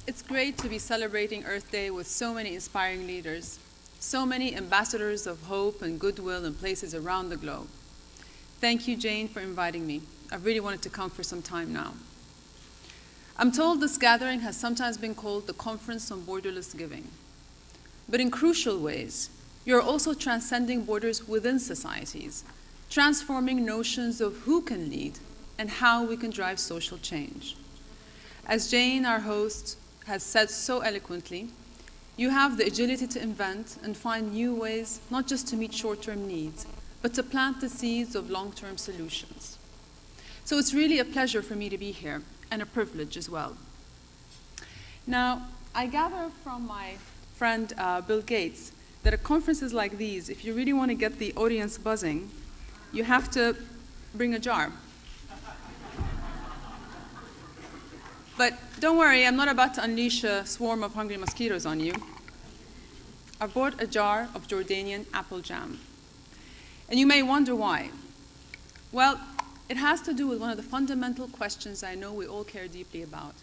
It's great to be celebrating Earth Day with so many inspiring leaders, so many ambassadors of hope and goodwill in places around the globe. Thank you, Jane, for inviting me. I've really wanted to come for some time now. I'm told this gathering has sometimes been called the Conference on Borderless Giving. But in crucial ways, you're also transcending borders within societies, transforming notions of who can lead and how we can drive social change. As Jane, our host, has said so eloquently, you have the agility to invent and find new ways not just to meet short-term needs, but to plant the seeds of long-term solutions. So it's really a pleasure for me to be here, and a privilege as well. Now, I gather from my friend Bill Gates that at conferences like these, if you really want to get the audience buzzing, you have to bring a jar. But don't worry, I'm not about to unleash a swarm of hungry mosquitoes on you. I bought a jar of Jordanian apple jam. And you may wonder why. Well, it has to do with one of the fundamental questions I know we all care deeply about.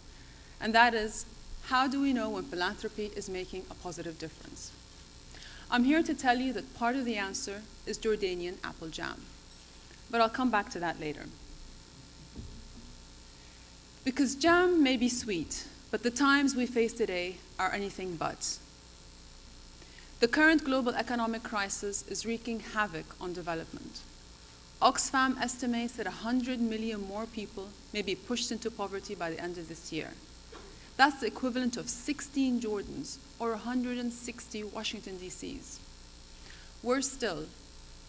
And that is, how do we know when philanthropy is making a positive difference? I'm here to tell you that part of the answer is Jordanian apple jam. But I'll come back to that later. Because jam may be sweet, but the times we face today are anything but. The current global economic crisis is wreaking havoc on development. Oxfam estimates that 100 million more people may be pushed into poverty by the end of this year. That's the equivalent of 16 Jordans or 160 Washington, D.C.s. Worse still,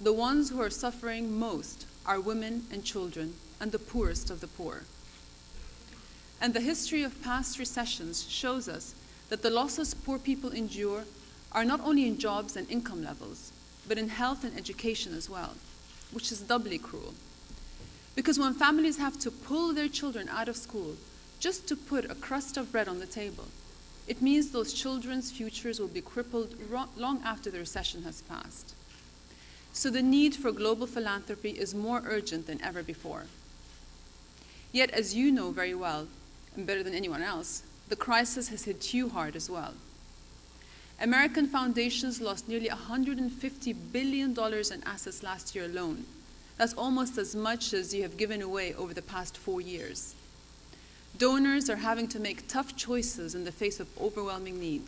the ones who are suffering most are women and children and the poorest of the poor. And the history of past recessions shows us that the losses poor people endure are not only in jobs and income levels, but in health and education as well, which is doubly cruel. Because when families have to pull their children out of school just to put a crust of bread on the table, it means those children's futures will be crippled long after the recession has passed. So the need for global philanthropy is more urgent than ever before. Yet, as you know very well, and better than anyone else, the crisis has hit you hard as well. American foundations lost nearly $150 billion in assets last year alone. That's almost as much as you have given away over the past 4 years. Donors are having to make tough choices in the face of overwhelming need,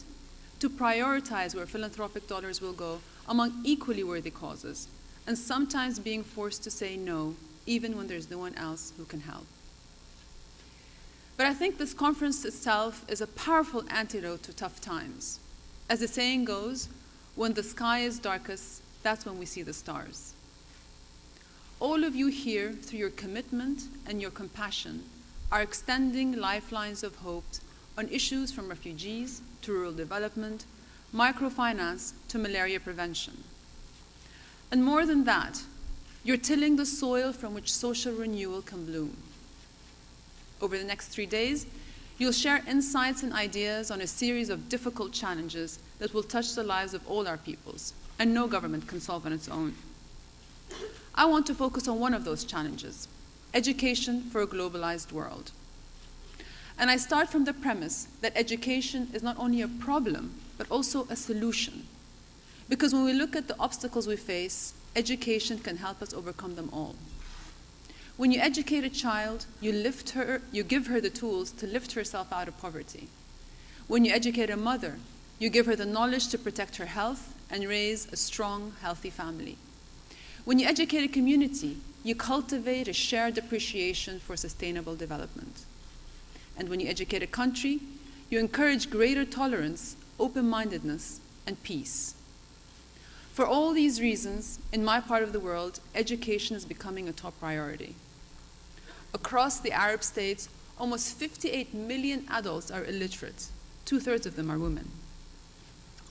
to prioritize where philanthropic dollars will go among equally worthy causes, and sometimes being forced to say no, even when there's no one else who can help. But I think this conference itself is a powerful antidote to tough times. As the saying goes, when the sky is darkest, that's when we see the stars. All of you here, through your commitment and your compassion, are extending lifelines of hope on issues from refugees to rural development, microfinance to malaria prevention. And more than that, you're tilling the soil from which social renewal can bloom. Over the next 3 days, you'll share insights and ideas on a series of difficult challenges that will touch the lives of all our peoples, and no government can solve on its own. I want to focus on one of those challenges, education for a globalized world. And I start from the premise that education is not only a problem, but also a solution. Because when we look at the obstacles we face, education can help us overcome them all. When you educate a child, you give her the tools to lift herself out of poverty. When you educate a mother, you give her the knowledge to protect her health and raise a strong, healthy family. When you educate a community, you cultivate a shared appreciation for sustainable development. And when you educate a country, you encourage greater tolerance, open-mindedness, and peace. For all these reasons, in my part of the world, education is becoming a top priority. Across the Arab states, almost 58 million adults are illiterate. 2/3 of them are women.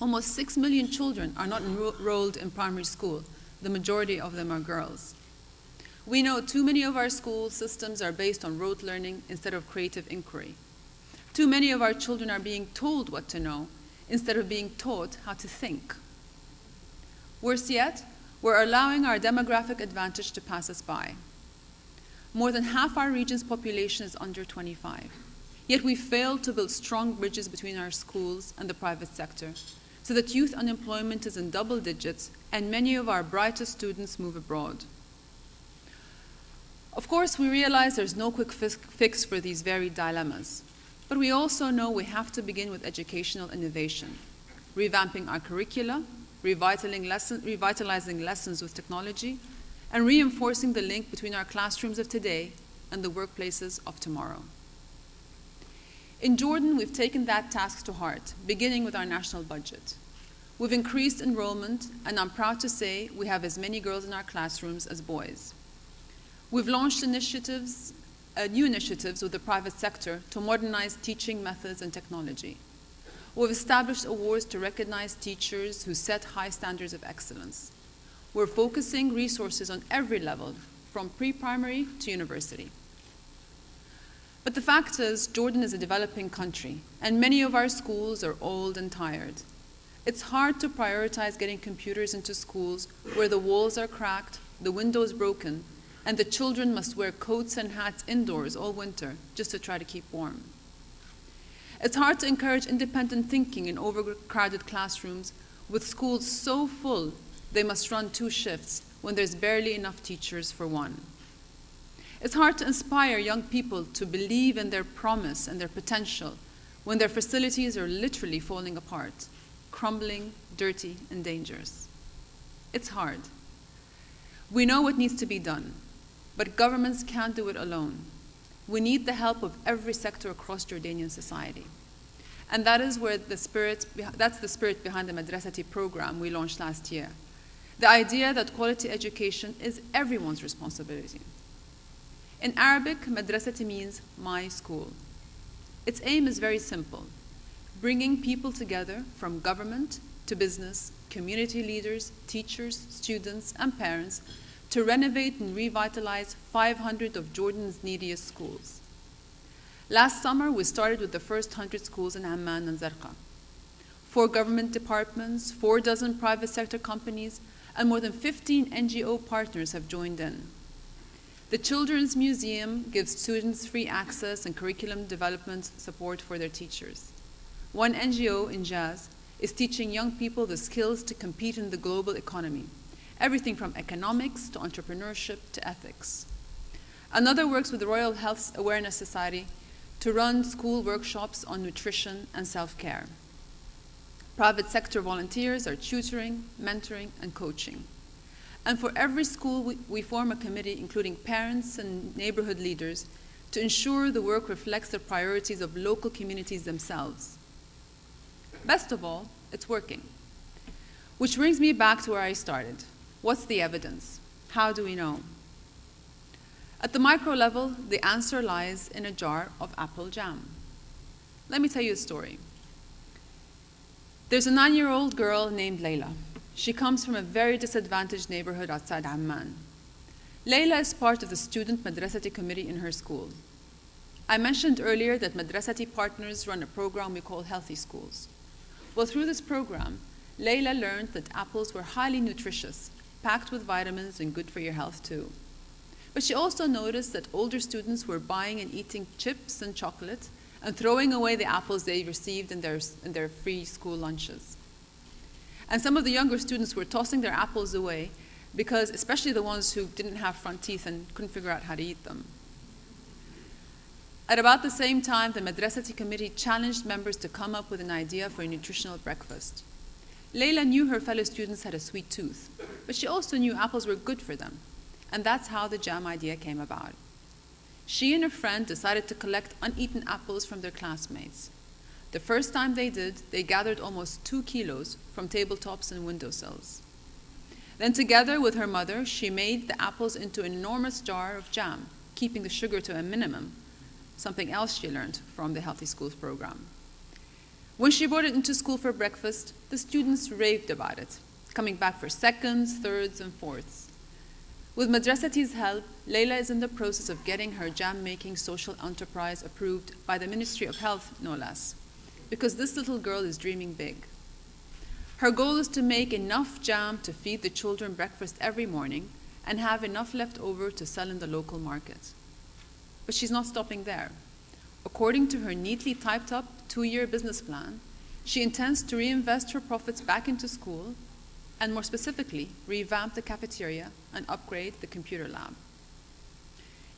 Almost 6 million children are not enrolled in primary school. The majority of them are girls. We know too many of our school systems are based on rote learning instead of creative inquiry. Too many of our children are being told what to know instead of being taught how to think. Worse yet, we're allowing our demographic advantage to pass us by. More than half our region's population is under 25. Yet we failed to build strong bridges between our schools and the private sector, so that youth unemployment is in double digits and many of our brightest students move abroad. Of course, we realize there's no quick fix for these varied dilemmas, but we also know we have to begin with educational innovation, revamping our curricula, revitalizing lessons with technology, and reinforcing the link between our classrooms of today and the workplaces of tomorrow. In Jordan, we've taken that task to heart, beginning with our national budget. We've increased enrollment, and I'm proud to say we have as many girls in our classrooms as boys. We've launched new initiatives with the private sector to modernize teaching methods and technology. We've established awards to recognize teachers who set high standards of excellence. We're focusing resources on every level, from pre-primary to university. But the fact is, Jordan is a developing country, and many of our schools are old and tired. It's hard to prioritize getting computers into schools where the walls are cracked, the windows broken, and the children must wear coats and hats indoors all winter just to try to keep warm. It's hard to encourage independent thinking in overcrowded classrooms with schools so full they must run 2 shifts when there's barely enough teachers for one. It's hard to inspire young people to believe in their promise and their potential when their facilities are literally falling apart, crumbling, dirty, and dangerous. It's hard. We know what needs to be done, but governments can't do it alone. We need the help of every sector across Jordanian society. And that's the spirit behind the Madrasati program we launched last year. The idea that quality education is everyone's responsibility. In Arabic, Madrasati means my school. Its aim is very simple: bringing people together from government to business, community leaders, teachers, students, and parents to renovate and revitalize 500 of Jordan's neediest schools. Last summer, we started with the first 100 schools in Amman and Zarqa. 4 government departments, 4 dozen private sector companies, and more than 15 NGO partners have joined in. The Children's Museum gives students free access and curriculum development support for their teachers. One NGO in Jazz is teaching young people the skills to compete in the global economy, everything from economics to entrepreneurship to ethics. Another works with the Royal Health Awareness Society to run school workshops on nutrition and self-care. Private sector volunteers are tutoring, mentoring, and coaching. And for every school, we form a committee including parents and neighborhood leaders to ensure the work reflects the priorities of local communities themselves. Best of all, it's working. Which brings me back to where I started. What's the evidence? How do we know? At the micro level, the answer lies in a jar of apple jam. Let me tell you a story. There's a 9-year-old girl named Layla. She comes from a very disadvantaged neighborhood outside Amman. Layla is part of the student Madrasati committee in her school. I mentioned earlier that Madrasati partners run a program we call Healthy Schools. Well, through this program, Layla learned that apples were highly nutritious, packed with vitamins and good for your health too. But she also noticed that older students were buying and eating chips and chocolate and throwing away the apples they received in their free school lunches. And some of the younger students were tossing their apples away because, especially the ones who didn't have front teeth and couldn't figure out how to eat them. At about the same time, the Madrasati committee challenged members to come up with an idea for a nutritional breakfast. Layla knew her fellow students had a sweet tooth, but she also knew apples were good for them. And that's how the jam idea came about. She and a friend decided to collect uneaten apples from their classmates. The first time they did, they gathered almost 2 kilos from tabletops and windowsills. Then together with her mother, she made the apples into an enormous jar of jam, keeping the sugar to a minimum, something else she learned from the Healthy Schools program. When she brought it into school for breakfast, the students raved about it, coming back for seconds, thirds, and fourths. With Madrasati's help, Layla is in the process of getting her jam-making social enterprise approved by the Ministry of Health, no less, because this little girl is dreaming big. Her goal is to make enough jam to feed the children breakfast every morning and have enough left over to sell in the local market. But she's not stopping there. According to her neatly typed up 2-year business plan, she intends to reinvest her profits back into school and, more specifically, revamp the cafeteria and upgrade the computer lab.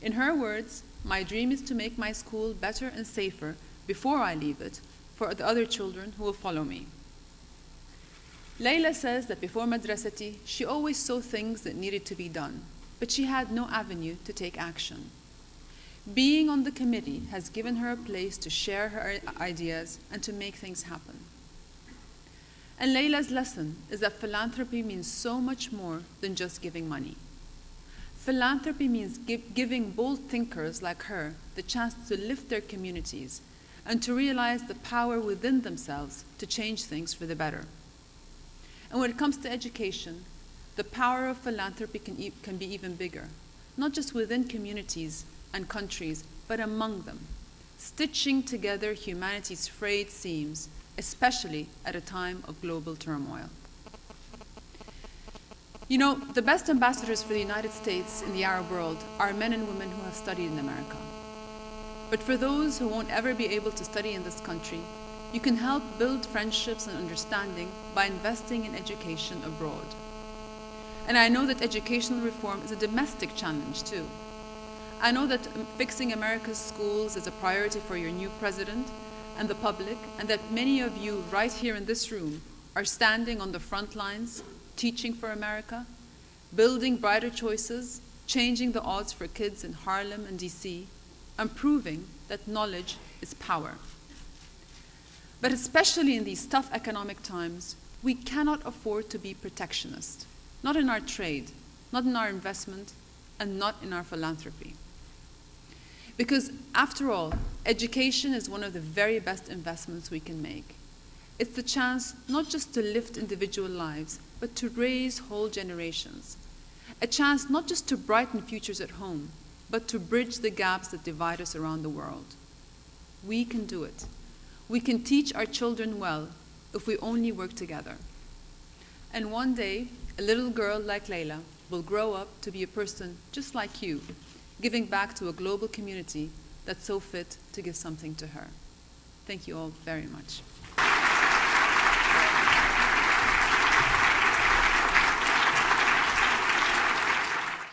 In her words, "My dream is to make my school better and safer before I leave it for the other children who will follow me." Layla says that before madrasati, she always saw things that needed to be done, but she had no avenue to take action. Being on the committee has given her a place to share her ideas and to make things happen. And Layla's lesson is that philanthropy means so much more than just giving money. Philanthropy means giving bold thinkers like her the chance to lift their communities and to realize the power within themselves to change things for the better. And when it comes to education, the power of philanthropy can be even bigger, not just within communities and countries, but among them, stitching together humanity's frayed seams, especially at a time of global turmoil. You know, the best ambassadors for the United States in the Arab world are men and women who have studied in America. But for those who won't ever be able to study in this country, you can help build friendships and understanding by investing in education abroad. And I know that educational reform is a domestic challenge too. I know that fixing America's schools is a priority for your new president and the public, and that many of you right here in this room are standing on the front lines, teaching for America, building brighter choices, changing the odds for kids in Harlem and DC, and proving that knowledge is power. But especially in these tough economic times, we cannot afford to be protectionist, not in our trade, not in our investment, and not in our philanthropy. Because after all, education is one of the very best investments we can make. It's the chance not just to lift individual lives, but to raise whole generations. A chance not just to brighten futures at home, but to bridge the gaps that divide us around the world. We can do it. We can teach our children well if we only work together. And one day, a little girl like Layla will grow up to be a person just like you, giving back to a global community that's so fit to give something to her. Thank you all very much.